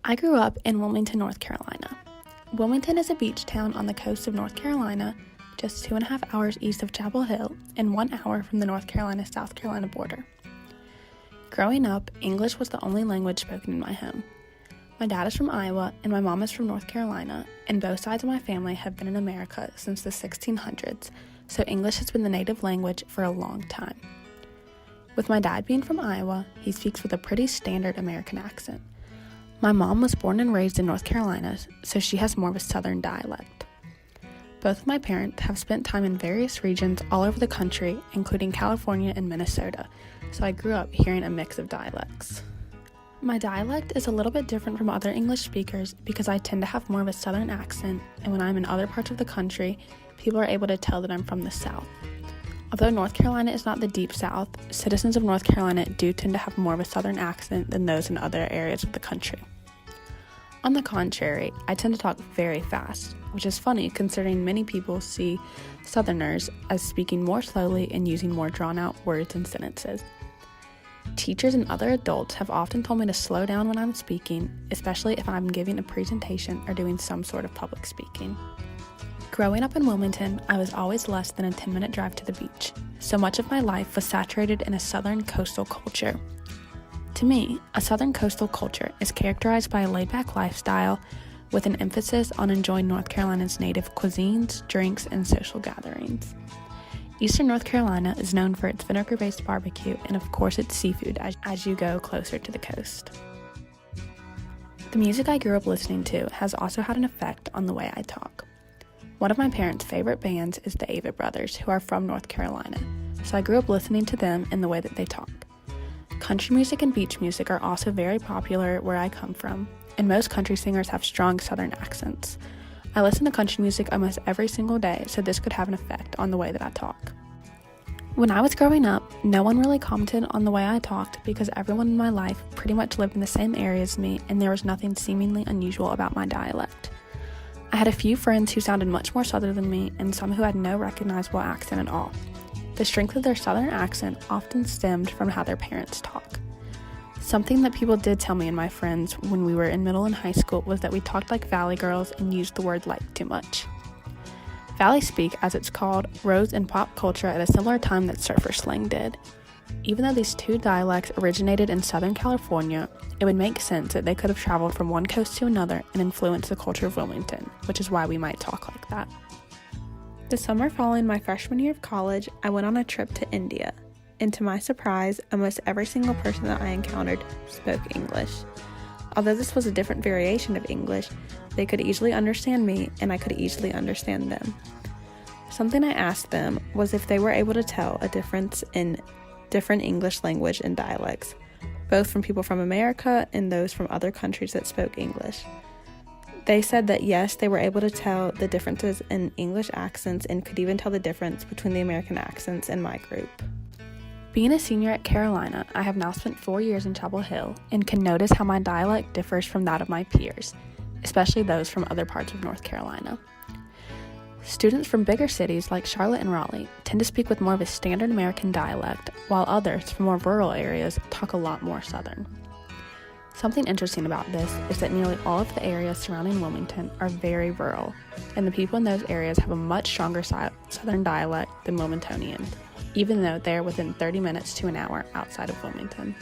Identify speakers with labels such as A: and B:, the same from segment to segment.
A: I grew up in Wilmington, North Carolina. Wilmington is a beach town on the coast of North Carolina, just 2.5 hours east of Chapel Hill and 1 hour from the North Carolina-South Carolina border. Growing up, English was the only language spoken in my home. My dad is from Iowa and my mom is from North Carolina, and both sides of my family have been in America since the 1600s, so English has been the native language for a long time. With my dad being from Iowa, he speaks with a pretty standard American accent. My mom was born and raised in North Carolina, so she has more of a southern dialect. Both of my parents have spent time in various regions all over the country, including California and Minnesota, so I grew up hearing a mix of dialects. My dialect is a little bit different from other English speakers because I tend to have more of a southern accent, and when I'm in other parts of the country, people are able to tell that I'm from the South. Although North Carolina is not the deep South, citizens of North Carolina do tend to have more of a southern accent than those in other areas of the country. On the contrary, I tend to talk very fast, which is funny considering many people see Southerners as speaking more slowly and using more drawn-out words and sentences. Teachers and other adults have often told me to slow down when I'm speaking, especially if I'm giving a presentation or doing some sort of public speaking. Growing up in Wilmington, I was always less than a 10-minute drive to the beach, so much of my life was saturated in a southern coastal culture. To me, a southern coastal culture is characterized by a laid-back lifestyle with an emphasis on enjoying North Carolina's native cuisines, drinks, and social gatherings. Eastern North Carolina is known for its vinegar-based barbecue and of course its seafood as you go closer to the coast. The music I grew up listening to has also had an effect on the way I talk. One of my parents' favorite bands is the Avett Brothers, who are from North Carolina, so I grew up listening to them and the way that they talk. Country music and beach music are also very popular where I come from, and most country singers have strong southern accents. I listen to country music almost every single day, so this could have an effect on the way that I talk. When I was growing up, no one really commented on the way I talked because everyone in my life pretty much lived in the same area as me, and there was nothing seemingly unusual about my dialect. I had a few friends who sounded much more southern than me, and some who had no recognizable accent at all. The strength of their southern accent often stemmed from how their parents talk. Something that people did tell me and my friends when we were in middle and high school was that we talked like Valley girls and used the word like too much. Valley speak, as it's called, rose in pop culture at a similar time that surfer slang did. Even though these two dialects originated in Southern California, it would make sense that they could have traveled from one coast to another and influenced the culture of Wilmington, which is why we might talk like that. The summer following my freshman year of college, I went on a trip to India, and to my surprise, almost every single person that I encountered spoke English. Although this was a different variation of English, they could easily understand me, and I could easily understand them. Something I asked them was if they were able to tell a difference in different English language and dialects, both from people from America and those from other countries that spoke English. They said that yes, they were able to tell the differences in English accents and could even tell the difference between the American accents in my group. Being a senior at Carolina, I have now spent 4 years in Chapel Hill and can notice how my dialect differs from that of my peers, especially those from other parts of North Carolina. Students from bigger cities like Charlotte and Raleigh tend to speak with more of a standard American dialect, while others from more rural areas talk a lot more Southern. Something interesting about this is that nearly all of the areas surrounding Wilmington are very rural, and the people in those areas have a much stronger Southern dialect than Wilmingtonians, even though they are within 30 minutes to an hour outside of Wilmington.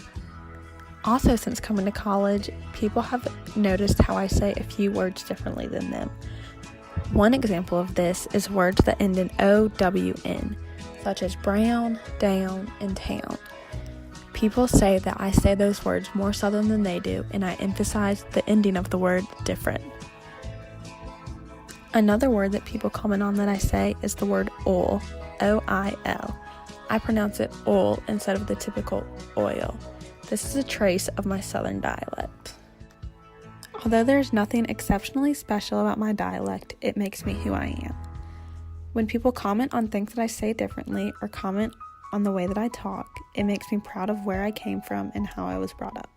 A: Also, since coming to college, people have noticed how I say a few words differently than them. One example of this is words that end in O-W-N, such as brown, down, and town. People say that I say those words more southern than they do, and I emphasize the ending of the word different. Another word that people comment on that I say is the word oil, O-I-L. I pronounce it oil instead of the typical oil. This is a trace of my southern dialect. Although there's nothing exceptionally special about my dialect, it makes me who I am. When people comment on things that I say differently or comment on the way that I talk, it makes me proud of where I came from and how I was brought up.